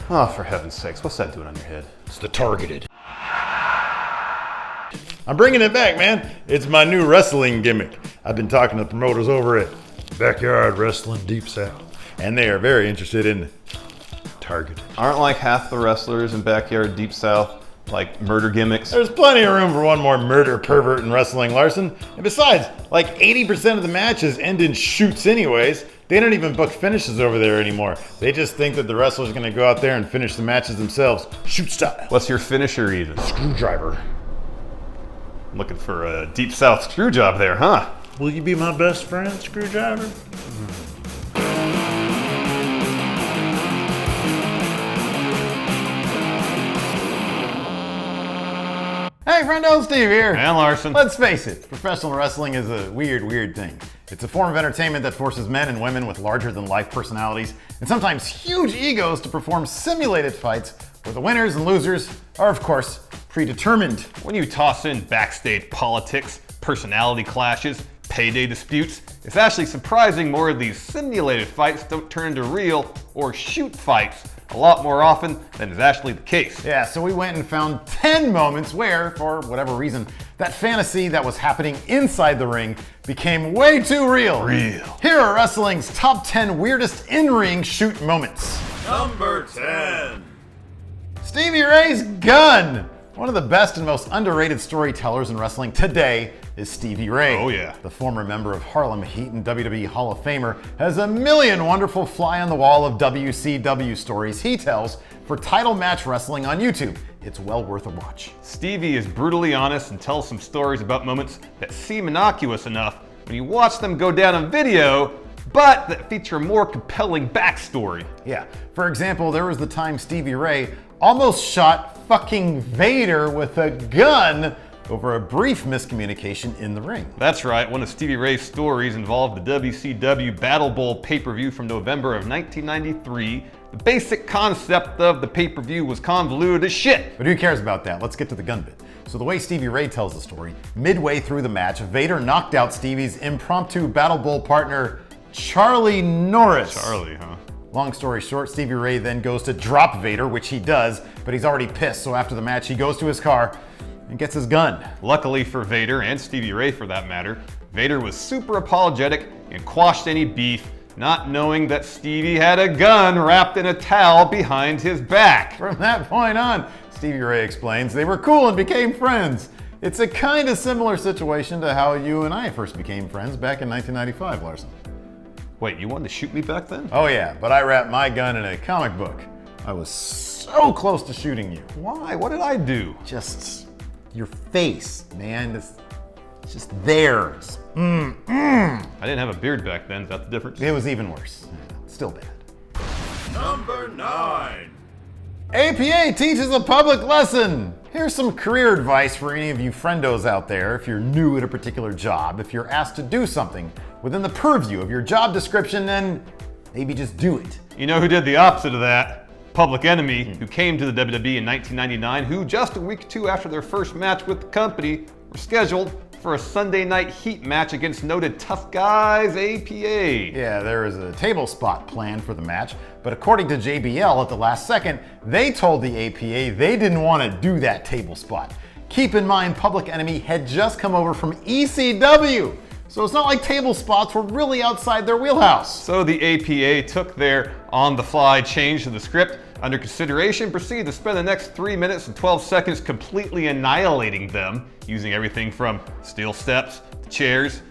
Oh, for heaven's sakes, what's that doing on your head? It's the targeted. I'm bringing it back, man. It's my new wrestling gimmick. I've been talking to the promoters over at Backyard Wrestling Deep South, and they are very interested in targeted. Aren't like half the wrestlers in Backyard Deep South like murder gimmicks? There's plenty of room for one more murder pervert in wrestling, Larson. And besides, like 80% of the matches end in shoots anyways. They don't even book finishes over there anymore. They just think that the wrestlers are gonna go out there and finish the matches themselves. Shoot style. What's your finisher even? Screwdriver. Looking for a Deep South screw job there, huh? Will you be my best friend, Screwdriver? Hey friendo, Steve here. And Larson. Let's face it, professional wrestling is a weird thing. It's a form of entertainment that forces men and women with larger-than-life personalities and sometimes huge egos to perform simulated fights where the winners and losers are, of course, predetermined. When you toss in backstage politics, personality clashes, payday disputes, it's actually surprising more of these simulated fights don't turn into real or shoot fights a lot more often than is actually the case. Yeah, so we went and found 10 moments where, for whatever reason, that fantasy that was happening inside the ring became way too real. Here are wrestling's top 10 weirdest in-ring shoot moments. Number 10. Stevie Ray's gun! One of the best and most underrated storytellers in wrestling today is Stevie Ray. Oh yeah. The former member of Harlem Heat and WWE Hall of Famer has a million wonderful fly on the wall of WCW stories he tells for title match wrestling on YouTube. It's well worth a watch. Stevie is brutally honest and tells some stories about moments that seem innocuous enough when you watch them go down on video, but that feature a more compelling backstory. Yeah, for example, there was the time Stevie Ray almost shot fucking Vader with a gun over a brief miscommunication in the ring. That's right, one of Stevie Ray's stories involved the WCW Battle Bowl pay-per-view from November of 1993. The basic concept of the pay-per-view was convoluted as shit. But who cares about that? Let's get to the gun bit. So the way Stevie Ray tells the story, midway through the match, Vader knocked out Stevie's impromptu Battle Bowl partner, Charlie Norris. Charlie, huh? Long story short, Stevie Ray then goes to drop Vader, which he does, but he's already pissed, so after the match he goes to his car and gets his gun. Luckily for Vader, and Stevie Ray for that matter, Vader was super apologetic and quashed any beef, not knowing that Stevie had a gun wrapped in a towel behind his back. From that point on, Stevie Ray explains, they were cool and became friends. It's a kind of similar situation to how you and I first became friends back in 1995, Larson. Wait, you wanted to shoot me back then? Oh yeah, but I wrapped my gun in a comic book. I was so close to shooting you. Why? What did I do? Just your face, man. It's just there. I didn't have a beard back then. Is that the difference? It was even worse. Still bad. Number 9. APA teaches a public lesson. Here's some career advice for any of you friendos out there. If you're new at a particular job, if you're asked to do something within the purview of your job description, then maybe just do it. You know who did the opposite of that? Public Enemy, who came to the WWE in 1999, who just a week or two after their first match with the company were scheduled for a Sunday night heat match against noted tough guys APA. Yeah, there was a table spot planned for the match, but according to JBL at the last second, they told the APA they didn't want to do that table spot. Keep in mind, Public Enemy had just come over from ECW, so it's not like table spots were really outside their wheelhouse. So the APA took their on-the-fly change to the script under consideration, proceeded to spend the next 3 minutes and 12 seconds completely annihilating them, using everything from steel steps to chairs,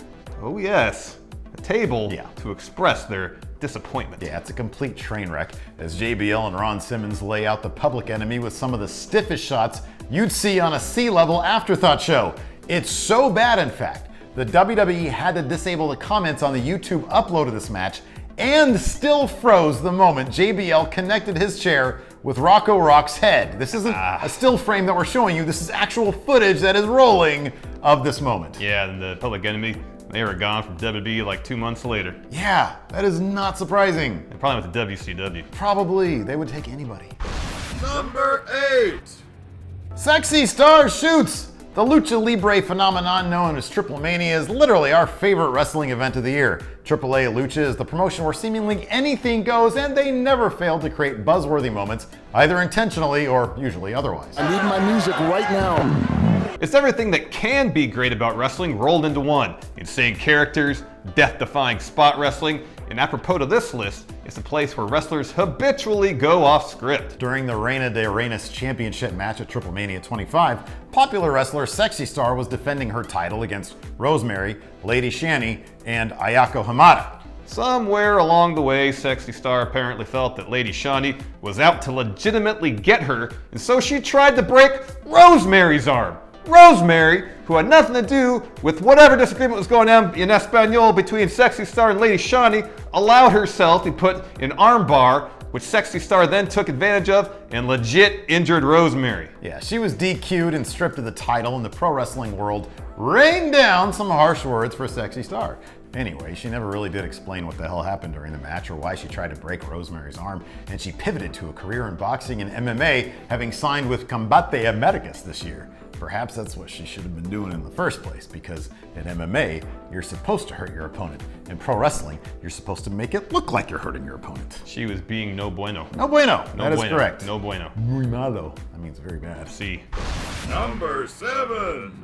oh yes, a table, to express their disappointment. Yeah, it's a complete train wreck as JBL and Ron Simmons lay out the Public Enemy with some of the stiffest shots you'd see on a C-level afterthought show. It's so bad, in fact, the WWE had to disable the comments on the YouTube upload of this match and still froze the moment JBL connected his chair with Rocco Rock's head. This isn't a still frame that we're showing you, this is actual footage that is rolling of this moment. Yeah, and the Public Enemy, they were gone from WWE like 2 months later. Yeah, that is not surprising. They probably went to WCW. Probably, they would take anybody. Number 8. Sexy Star shoots. The Lucha Libre phenomenon known as Triple Mania is literally our favorite wrestling event of the year. AAA Lucha is the promotion where seemingly anything goes, and they never fail to create buzzworthy moments, either intentionally or usually otherwise. I need my music right now. It's everything that can be great about wrestling rolled into one. Insane characters, death-defying spot wrestling, and apropos to this list, it's a place where wrestlers habitually go off script. During the Reina de Reinas championship match at Triple Mania 25, popular wrestler Sexy Star was defending her title against Rosemary, Lady Shani, and Ayako Hamada. Somewhere along the way, Sexy Star apparently felt that Lady Shani was out to legitimately get her, and so she tried to break Rosemary's arm. Rosemary, who had nothing to do with whatever disagreement was going on in Espanol between Sexy Star and Lady Shani, allowed herself to put an armbar, which Sexy Star then took advantage of and legit injured Rosemary. Yeah, she was DQ'd and stripped of the title, and the pro wrestling world rained down some harsh words for Sexy Star. Anyway, she never really did explain what the hell happened during the match or why she tried to break Rosemary's arm, and she pivoted to a career in boxing and MMA, having signed with Combate Americas this year. Perhaps that's what she should have been doing in the first place, because in MMA, you're supposed to hurt your opponent. In pro wrestling, you're supposed to make it look like you're hurting your opponent. She was being no bueno. No bueno. No That is bueno. correct. No bueno. Muy malo. That means very bad. See. Number 7.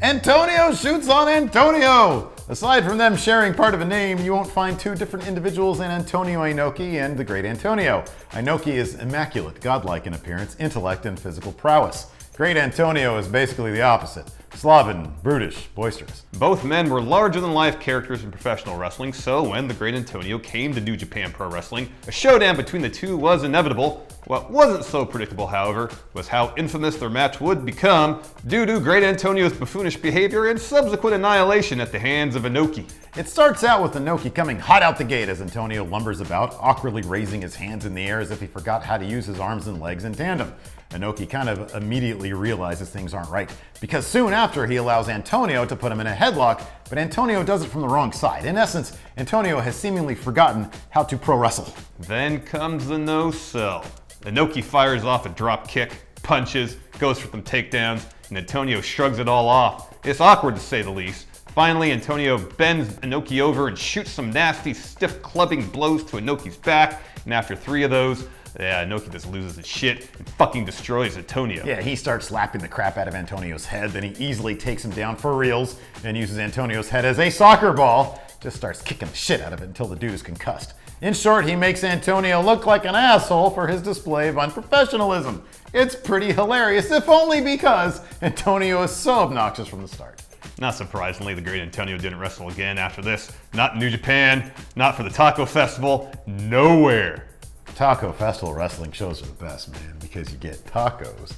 Antonio shoots on Antonio! Aside from them sharing part of a name, you won't find two different individuals in Antonio Inoki and the Great Antonio. Inoki is immaculate, godlike in appearance, intellect, and physical prowess. Great Antonio is basically the opposite. Slavic, brutish, boisterous. Both men were larger-than-life characters in professional wrestling, so when the Great Antonio came to New Japan Pro Wrestling, a showdown between the two was inevitable. What wasn't so predictable, however, was how infamous their match would become due to Great Antonio's buffoonish behavior and subsequent annihilation at the hands of Inoki. It starts out with Inoki coming hot out the gate as Antonio lumbers about, awkwardly raising his hands in the air as if he forgot how to use his arms and legs in tandem. Inoki kind of immediately realizes things aren't right, because soon after he allows Antonio to put him in a headlock, but Antonio does it from the wrong side. In essence, Antonio has seemingly forgotten how to pro wrestle. Then comes the no-sell. Inoki fires off a drop kick, punches, goes for some takedowns, and Antonio shrugs it all off. It's awkward to say the least. Finally, Antonio bends Inoki over and shoots some nasty, stiff clubbing blows to Inoki's back, and after 3 of those, Inoki just loses his shit and fucking destroys Antonio. Yeah, he starts slapping the crap out of Antonio's head, then he easily takes him down for reals and uses Antonio's head as a soccer ball. Just starts kicking the shit out of it until the dude is concussed. In short, he makes Antonio look like an asshole for his display of unprofessionalism. It's pretty hilarious, if only because Antonio is so obnoxious from the start. Not surprisingly, the Great Antonio didn't wrestle again after this. Not in New Japan, not for the Taco Festival, nowhere. Taco Festival wrestling shows are the best, man, because you get tacos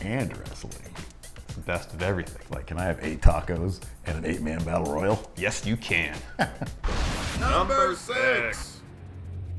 and wrestling. It's the best of everything. Like, can I have 8 tacos and an 8-man battle royal? Yes, you can. Number 6.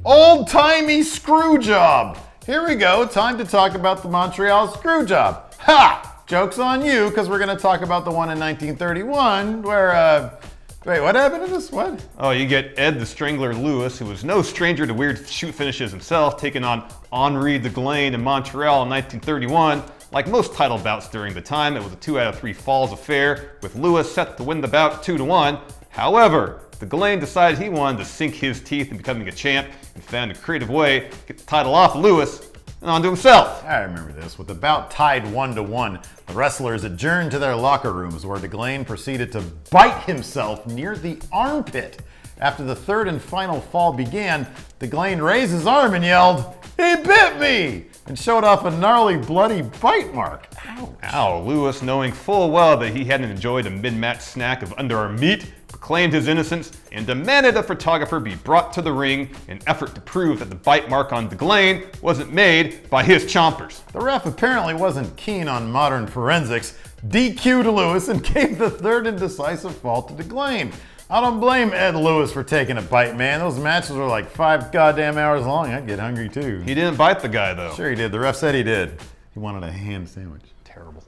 Old-timey screw job. Here we go, time to talk about the Montreal screw job. Ha! Joke's on you, because we're going to talk about the one in 1931 where, wait, what happened to this? What? Oh, you get Ed the Strangler Lewis, who was no stranger to weird shoot finishes himself, taking on Henri de Glane in Montreal in 1931. Like most title bouts during the time, it was a 2 out of 3 falls affair, with Lewis set to win the bout 2-1. However, de Glane decided he wanted to sink his teeth in becoming a champ and found a creative way to get the title off Lewis and onto himself. I remember this. With the bout tied 1-1, the wrestlers adjourned to their locker rooms where de Glane proceeded to bite himself near the armpit. After the 3rd and final fall began, de Glane raised his arm and yelled, "He bit me!" and showed off a gnarly, bloody bite mark. Ouch. Ow, Lewis, knowing full well that he hadn't enjoyed a mid-match snack of underarm meat, proclaimed his innocence and demanded a photographer be brought to the ring in an effort to prove that the bite mark on de Glane wasn't made by his chompers. The ref apparently wasn't keen on modern forensics, DQ'd Lewis and gave the 3rd and decisive fall to de Glane. I don't blame Ed Lewis for taking a bite, man. Those matches were like 5 goddamn hours long. I'd get hungry too. He didn't bite the guy, though. Sure he did. The ref said he did. He wanted a ham sandwich. Terrible.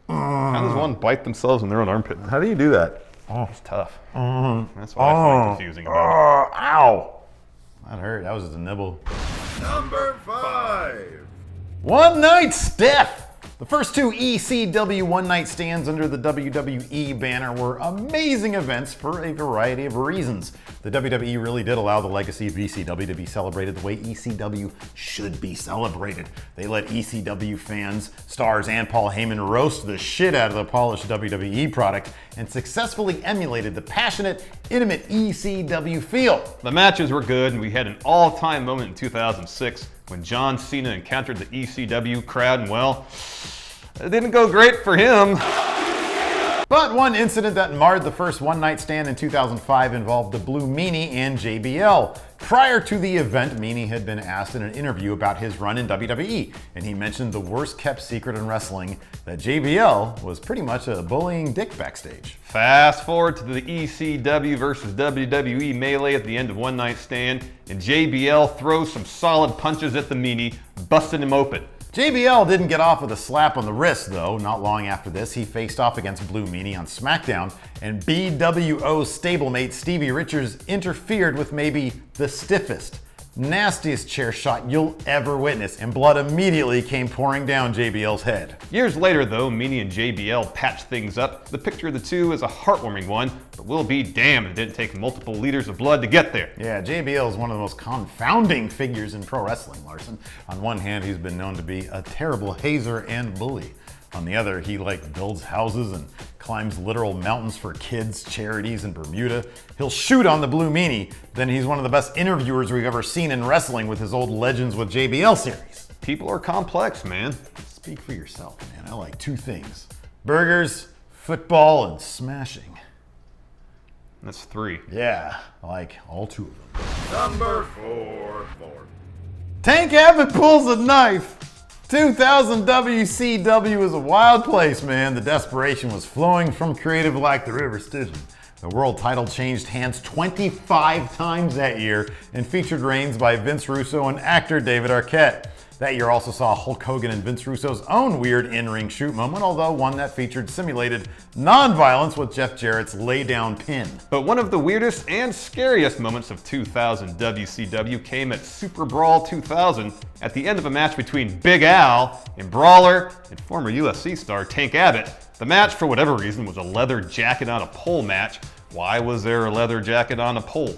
How does one bite themselves in their own armpit? How do you do that? It's tough. That's what I find confusing about it. Ow! That hurt. That was just a nibble. Number 5. One night Steph. The first two ECW one-night stands under the WWE banner were amazing events for a variety of reasons. The WWE really did allow the legacy of ECW to be celebrated the way ECW should be celebrated. They let ECW fans, stars, and Paul Heyman roast the shit out of the polished WWE product and successfully emulated the passionate, intimate ECW feel. The matches were good, and we had an all-time moment in 2006 when John Cena encountered the ECW crowd, and well, it didn't go great for him. But one incident that marred the first one-night stand in 2005 involved the Blue Meanie and JBL. Prior to the event, Meanie had been asked in an interview about his run in WWE, and he mentioned the worst-kept secret in wrestling, that JBL was pretty much a bullying dick backstage. Fast forward to the ECW versus WWE melee at the end of One Night Stand, and JBL throws some solid punches at the Meanie, busting him open. JBL didn't get off with a slap on the wrist, though. Not long after this, he faced off against Blue Meanie on SmackDown, and BWO stablemate Stevie Richards interfered with maybe the stiffest, nastiest chair shot you'll ever witness, and blood immediately came pouring down JBL's head. Years later, though, Meanie and JBL patched things up. The picture of the two is a heartwarming one, but we'll be damned it didn't take multiple liters of blood to get there. Yeah, JBL is one of the most confounding figures in pro wrestling, Larson. On one hand, he's been known to be a terrible hazer and bully. On the other, he builds houses and climbs literal mountains for kids' charities in Bermuda. He'll shoot on the Blue Meanie. Then he's one of the best interviewers we've ever seen in wrestling with his old Legends with JBL series. People are complex, man. Speak for yourself, man. I like two things: burgers, football, and smashing. That's three. Yeah, I like all two of them. Number 4. Tank Abbott pulls a knife. 2000 WCW was a wild place, man. The desperation was flowing from creative like the River Stygian. The world title changed hands 25 times that year and featured reigns by Vince Russo and actor David Arquette. That year also saw Hulk Hogan and Vince Russo's own weird in-ring shoot moment, although one that featured simulated non-violence with Jeff Jarrett's lay-down pin. But one of the weirdest and scariest moments of 2000 WCW came at Super Brawl 2000 at the end of a match between Big Al and Brawler and former UFC star Tank Abbott. The match, for whatever reason, was a leather jacket on a pole match. Why was there a leather jacket on a pole?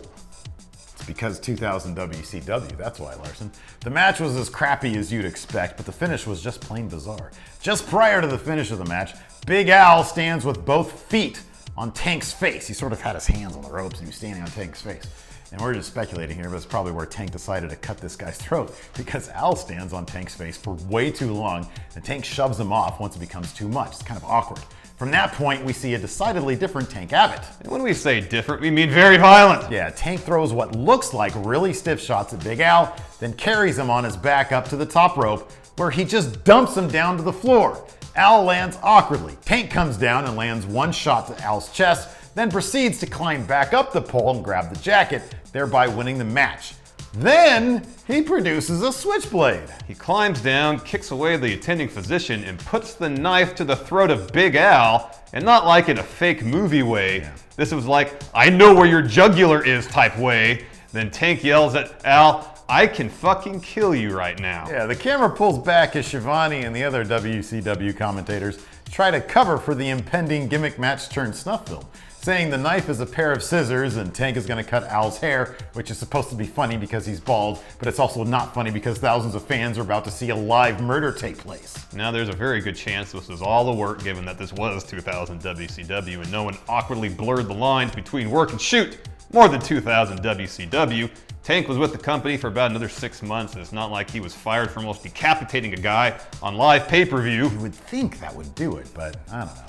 Because 2000 WCW, that's why, Larson. The match was as crappy as you'd expect, but the finish was just plain bizarre. Just prior to the finish of the match, Big Al stands with both feet on Tank's face. He sort of had his hands on the ropes and he was standing on Tank's face. And we're just speculating here, but it's probably where Tank decided to cut this guy's throat, because Al stands on Tank's face for way too long and Tank shoves him off once it becomes too much. It's kind of awkward. From that point, we see a decidedly different Tank Abbott. And when we say different, we mean very violent. Yeah, Tank throws what looks like really stiff shots at Big Al, then carries him on his back up to the top rope, where he just dumps him down to the floor. Al lands awkwardly. Tank comes down and lands one shot to Al's chest, then proceeds to climb back up the pole and grab the jacket, thereby winning the match. Then he produces a switchblade. He climbs down, kicks away the attending physician, and puts the knife to the throat of Big Al, and not like in a fake movie way. Yeah. This was like, I know where your jugular is type way. Then Tank yells at Al, I can fucking kill you right now. Yeah, the camera pulls back as Shivani and the other WCW commentators try to cover for the impending gimmick match turned snuff film, saying the knife is a pair of scissors and Tank is going to cut Al's hair, which is supposed to be funny because he's bald, but it's also not funny because thousands of fans are about to see a live murder take place. Now there's a very good chance this was all a work, given that this was 2000 WCW and no one awkwardly blurred the lines between work and shoot. More than 2000 WCW. Tank was with the company for about another 6 months, and it's not like he was fired for almost decapitating a guy on live pay-per-view. You would think that would do it, but I don't know.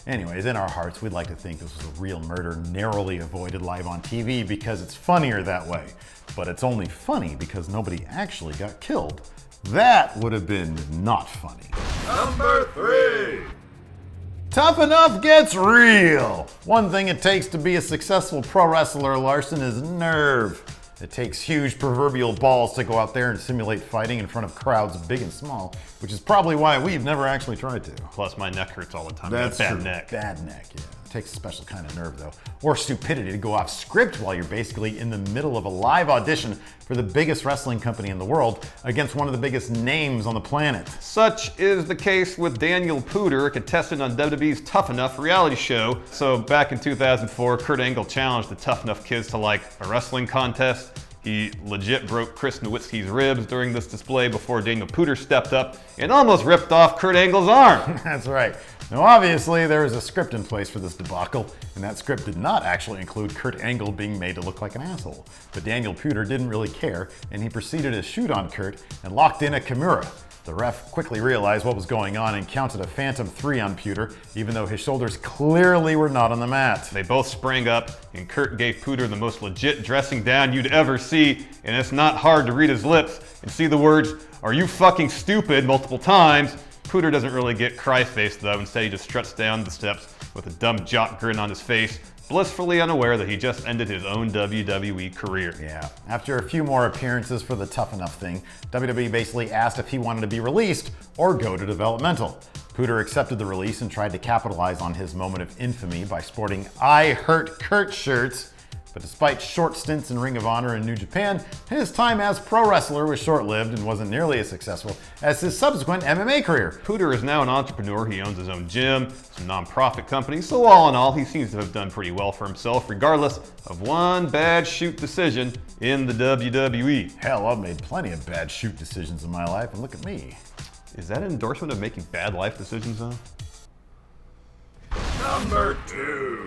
Anyways, in our hearts, we'd like to think this was a real murder narrowly avoided live on TV because it's funnier that way. But it's only funny because nobody actually got killed. That would have been not funny. Number 3. Tough Enough gets real. One thing it takes to be a successful pro wrestler, Larson, is nerve. It takes huge proverbial balls to go out there and simulate fighting in front of crowds big and small, which is probably why we've never actually tried to. Plus my neck hurts all the time. That's I got a true. bad neck. Bad neck, yeah. Takes a special kind of nerve though, or stupidity to go off script while you're basically in the middle of a live audition for the biggest wrestling company in the world against one of the biggest names on the planet. Such is the case with Daniel Pooter, a contestant on WWE's Tough Enough reality show. So back in 2004, Kurt Angle challenged the Tough Enough kids to like a wrestling contest. He legit broke Chris Nowitzki's ribs during this display before Daniel Pooter stepped up and almost ripped off Kurt Angle's arm. That's right. Now obviously there was a script in place for this debacle, and that script did not actually include Kurt Angle being made to look like an asshole. But Daniel Pooter didn't really care, and he proceeded to shoot on Kurt and locked in a Kimura. The ref quickly realized what was going on and counted a phantom 3 on Pooter, even though his shoulders clearly were not on the mat. They both sprang up, and Kurt gave Pooter the most legit dressing down you'd ever see, and it's not hard to read his lips and see the words, "Are you fucking stupid?" multiple times. Pooter doesn't really get cry-faced though, instead he just struts down the steps with a dumb jock grin on his face, blissfully unaware that he just ended his own WWE career. Yeah, after a few more appearances for the Tough Enough thing, WWE basically asked if he wanted to be released or go to developmental. Pooter accepted the release and tried to capitalize on his moment of infamy by sporting "I Hurt Kurt" shirts. But despite short stints in Ring of Honor and New Japan, his time as pro wrestler was short-lived and wasn't nearly as successful as his subsequent MMA career. Pooter is now an entrepreneur. He owns his own gym, some non-profit companies, so all in all, he seems to have done pretty well for himself, regardless of one bad shoot decision in the WWE. Hell, I've made plenty of bad shoot decisions in my life, and look at me. Is that an endorsement of making bad life decisions, though? Number 2.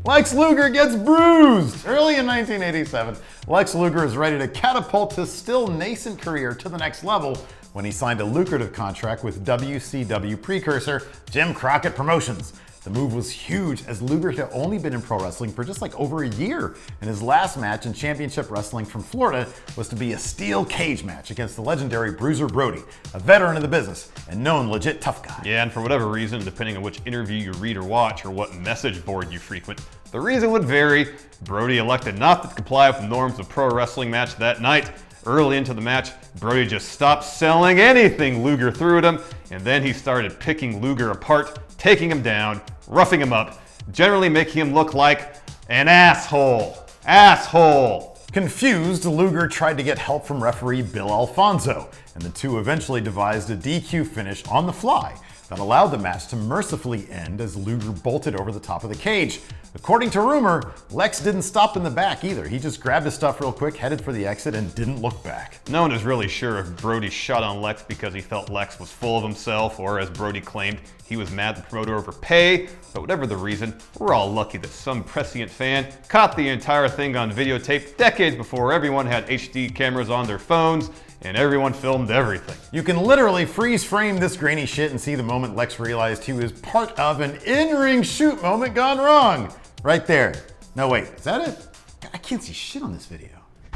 Lex Luger gets bruised! Early in 1987, Lex Luger is ready to catapult his still nascent career to the next level when he signed a lucrative contract with WCW precursor Jim Crockett Promotions. The move was huge as Luger had only been in pro wrestling for just like over a year, and his last match in championship wrestling from Florida was to be a steel cage match against the legendary Bruiser Brody, a veteran of the business and known legit tough guy. Yeah, and for whatever reason, depending on which interview you read or watch or what message board you frequent, the reason would vary. Brody elected not to comply with the norms of pro wrestling match that night. Early into the match, Brody just stopped selling anything Luger threw at him, and then he started picking Luger apart, taking him down, roughing him up, generally making him look like an asshole. Asshole! Confused, Luger tried to get help from referee Bill Alfonso, and the two eventually devised a DQ finish on the fly that allowed the match to mercifully end as Luger bolted over the top of the cage. According to rumor, Lex didn't stop in the back either. He just grabbed his stuff real quick, headed for the exit, and didn't look back. No one is really sure if Brody shot on Lex because he felt Lex was full of himself, or as Brody claimed, he was mad at the promoter over pay. But whatever the reason, we're all lucky that some prescient fan caught the entire thing on videotape decades before everyone had HD cameras on their phones and everyone filmed everything. You can literally freeze frame this grainy shit and see the moment Lex realized he was part of an in-ring shoot moment gone wrong. Right there. No, wait, is that it? God, I can't see shit on this video.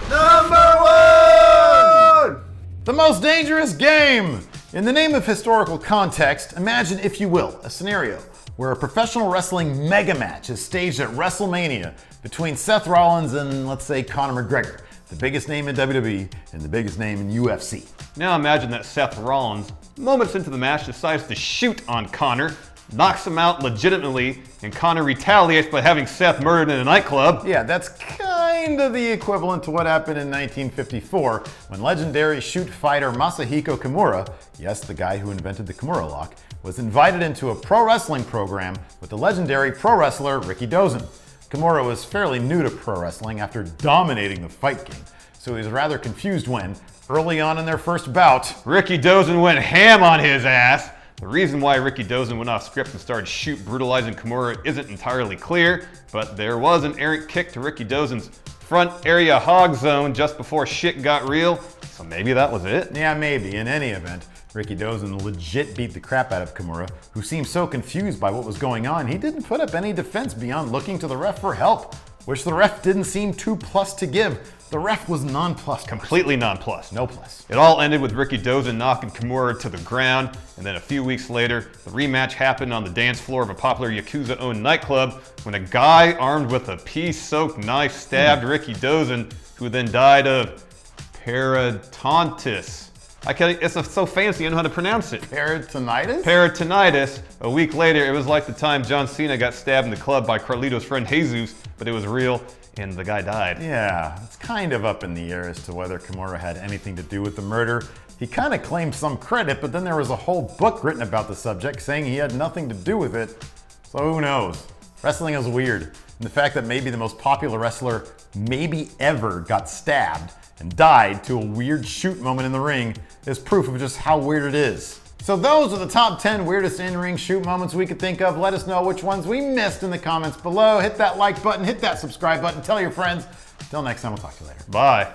Number 1! The most dangerous game! In the name of historical context, imagine, if you will, a scenario where a professional wrestling mega match is staged at WrestleMania between Seth Rollins and, let's say, Conor McGregor, the biggest name in WWE and the biggest name in UFC. Now imagine that Seth Rollins, moments into the match, decides to shoot on Conor, knocks him out legitimately, and Conor retaliates by having Seth murdered in a nightclub. Yeah, that's kind of the equivalent to what happened in 1954 when legendary shoot fighter Masahiko Kimura, yes, the guy who invented the Kimura lock, was invited into a pro wrestling program with the legendary pro wrestler Ricky Dozen. Kimura was fairly new to pro wrestling after dominating the fight game, so he was rather confused when, early on in their first bout, Ricky Dozen went ham on his ass. The reason why Ricky Dozen went off script and started brutalizing Kimura isn't entirely clear, but there was an errant kick to Ricky Dozen's front area hog zone just before shit got real, so maybe that was it? Yeah, maybe. In any event, Ricky Dozen legit beat the crap out of Kimura, who seemed so confused by what was going on, he didn't put up any defense beyond looking to the ref for help, which the ref didn't seem too plus to give. The ref was nonplussed. Completely nonplussed. No plus. It all ended with Ricky Dozen knocking Kimura to the ground, and then a few weeks later, the rematch happened on the dance floor of a popular Yakuza-owned nightclub when a guy armed with a pea-soaked knife stabbed Ricky Dozen, who then died of peritonitis. It's so fancy, I don't know how to pronounce it. Peritonitis? Peritonitis. A week later, it was like the time John Cena got stabbed in the club by Carlito's friend Jesus, but it was real, and the guy died. Yeah, it's kind of up in the air as to whether Kimura had anything to do with the murder. He kind of claimed some credit, but then there was a whole book written about the subject saying he had nothing to do with it. So who knows? Wrestling is weird. And the fact that maybe the most popular wrestler maybe ever got stabbed and died to a weird shoot moment in the ring is proof of just how weird it is. So those are the top 10 weirdest in-ring shoot moments we could think of. Let us know which ones we missed in the comments below. Hit that like button, hit that subscribe button, tell your friends. Until next time, we'll talk to you later. Bye.